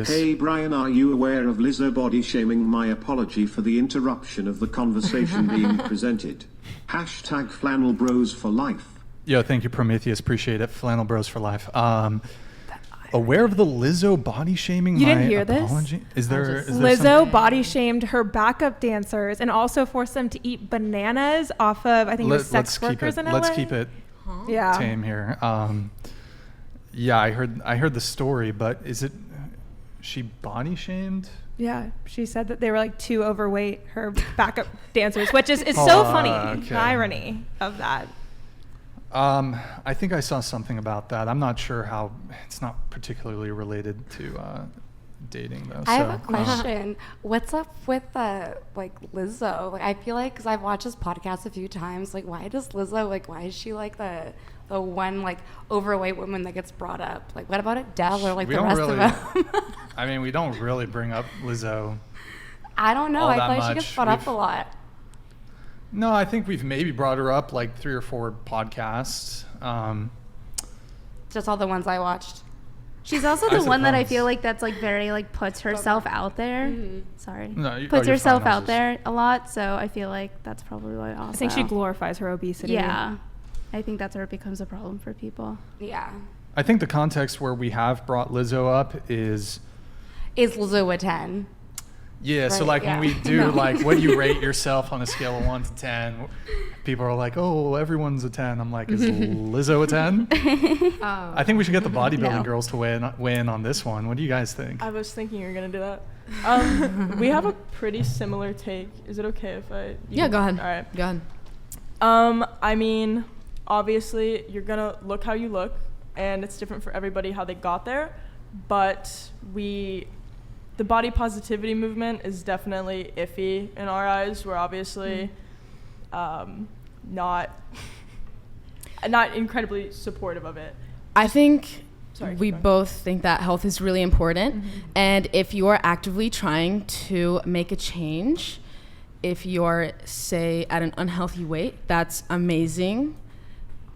Hey Brian, are you aware of Lizzo body shaming? My apology for the interruption of the conversation being presented. Hashtag flannel bros for life. Yo, thank you, Prometheus. Appreciate it. Flannel bros for life. Aware of the Lizzo body shaming? You didn't hear this? Is there Lizzo body shamed her backup dancers and also forced them to eat bananas off of, I think, sex workers in LA. Let's keep it tame here. Yeah, I heard the story, but is it? She body shamed? Yeah, she said that they were like too overweight, her backup dancers, which is so funny. Okay. The irony of that. I think I saw something about that. I'm not sure how. It's not particularly related to dating, though. I have a question. What's up with like Lizzo? Like, I feel like because I've watched this podcast a few times. Like, why is she like the one like overweight woman that gets brought up? Like, what about Adele or like the rest of them? I mean, we don't really bring up Lizzo. I don't know. I feel like she gets brought up a lot. No, I think we've maybe brought her up like 3 or 4 podcasts. Just all the ones I watched. She's also the one that I feel like that's like very like puts herself out there. Mm-hmm. Sorry. No, puts herself out there a lot. So I feel like that's probably why also. I think she glorifies her obesity. Yeah. I think that's where it becomes a problem for people. Yeah. I think the context where we have brought Lizzo up is Lizzo a 10? Yeah, right, so like when we do like what do you rate yourself on a scale of 1 to 10, people are like, oh, everyone's a 10. I'm like, is Lizzo a 10? I think we should get the bodybuilding girls to weigh in on this one. What do you guys think? I was thinking you were going to do that. We have a pretty similar take. Is it okay if go ahead. All right. Go ahead. I mean, obviously you're going to look how you look, and it's different for everybody how they got there, but the body positivity movement is definitely iffy in our eyes. We're obviously not incredibly supportive of it. I think we both think that health is really important. Mm-hmm. And if you are actively trying to make a change, if you're, say, at an unhealthy weight, that's amazing.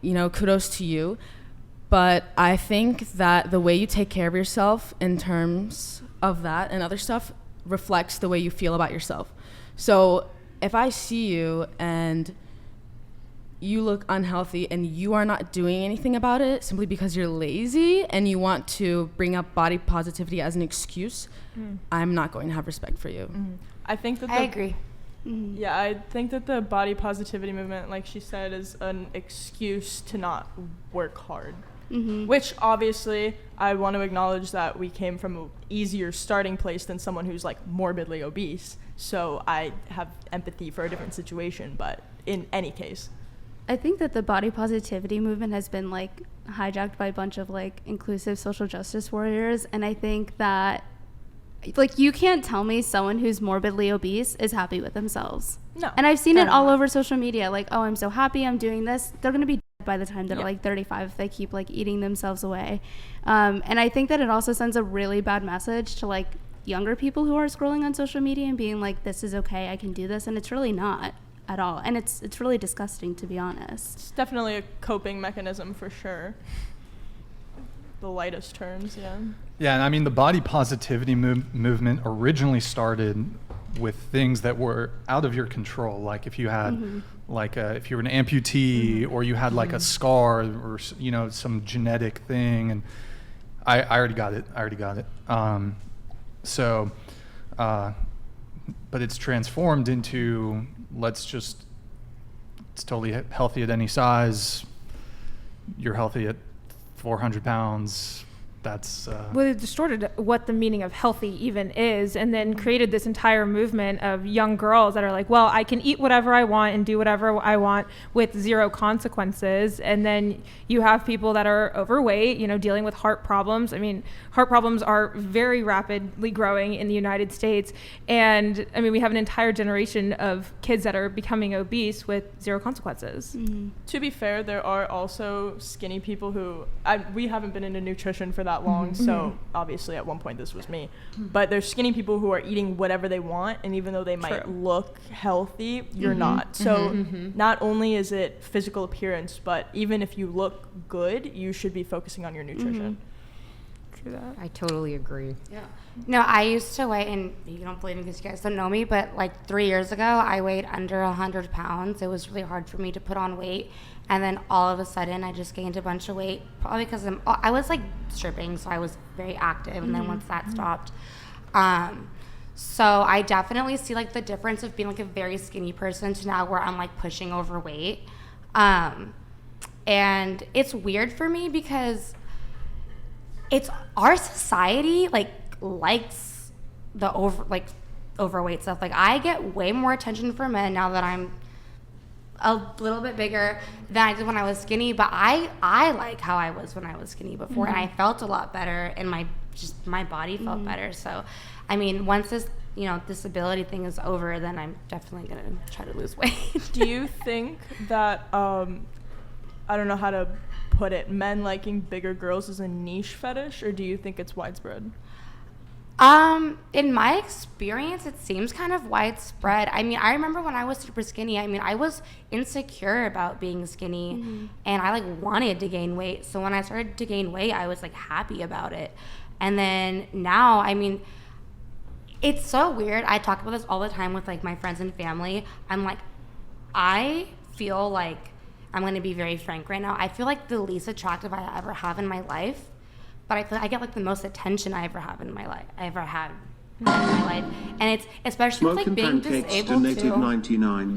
You know, kudos to you. But I think that the way you take care of yourself in terms of that and other stuff reflects the way you feel about yourself. So if I see you and you look unhealthy and you are not doing anything about it simply because you're lazy and you want to bring up body positivity as an excuse, I'm not going to have respect for you. I think that I agree. Yeah, I think that the body positivity movement, like she said, is an excuse to not work hard. Mm-hmm. Which obviously I want to acknowledge that we came from an easier starting place than someone who's like morbidly obese. So I have empathy for a different situation, but in any case. I think that the body positivity movement has been like hijacked by a bunch of like inclusive social justice warriors. And I think that like you can't tell me someone who's morbidly obese is happy with themselves. No. And I've seen it all over social media. Like, oh, I'm so happy I'm doing this. They're going to be by the time they're like 35 if they keep like eating themselves away. And I think that it also sends a really bad message to like younger people who are scrolling on social media and being like, this is okay, I can do this. And it's really not at all. And it's really disgusting, to be honest. It's definitely a coping mechanism for sure. The lightest terms, yeah. Yeah, and I mean the body positivity movement originally started with things that were out of your control. Like if you had like if you were an amputee or you had like a scar or, you know, some genetic thing. And I already got it. But it's transformed into it's totally healthy at any size. You're healthy at 400 pounds. That's well, it distorted what the meaning of healthy even is, and then created this entire movement of young girls that are like, well, I can eat whatever I want and do whatever I want with 0 consequences. And then you have people that are overweight, you know, dealing with heart problems. I mean, heart problems are very rapidly growing in the United States. And I mean, we have an entire generation of kids that are becoming obese with 0 consequences. Mm-hmm. To be fair, there are also skinny people who, we haven't been into nutrition for that long, so obviously at one point this was me, but there's skinny people who are eating whatever they want, and even though they might look healthy, you're not. So not only is it physical appearance, but even if you look good, you should be focusing on your nutrition. through that. I totally agree. Yeah. No, I used to weigh, and you don't believe me because you guys don't know me, but like 3 years ago, I weighed under 100 pounds. It was really hard for me to put on weight. And then all of a sudden, I just gained a bunch of weight, probably because I was like stripping, so I was very active. And then once that stopped, so I definitely see like the difference of being like a very skinny person to now where I'm like pushing overweight. And it's weird for me because it's our society likes the overweight stuff. Like I get way more attention from men now that I'm a little bit bigger than I did when I was skinny, but I like how I was when I was skinny before, and I felt a lot better, and my body felt better. So, I mean, once this disability thing is over, then I'm definitely gonna try to lose weight. Do you think that I don't know how to put it, men liking bigger girls is a niche fetish, or do you think it's widespread? In my experience, it seems kind of widespread. I mean, I remember when I was super skinny, I mean, I was insecure about being skinny, and I like wanted to gain weight. So when I started to gain weight, I was like happy about it. And then now, I mean, it's so weird. I talk about this all the time with like my friends and family. I'm like, I feel like, I'm going to be very frank right now, I feel like the least attractive I ever have in my life, but I feel like I get like the most attention I ever have in my life. And it's especially with, like being Pancakes disabled donated too. $99.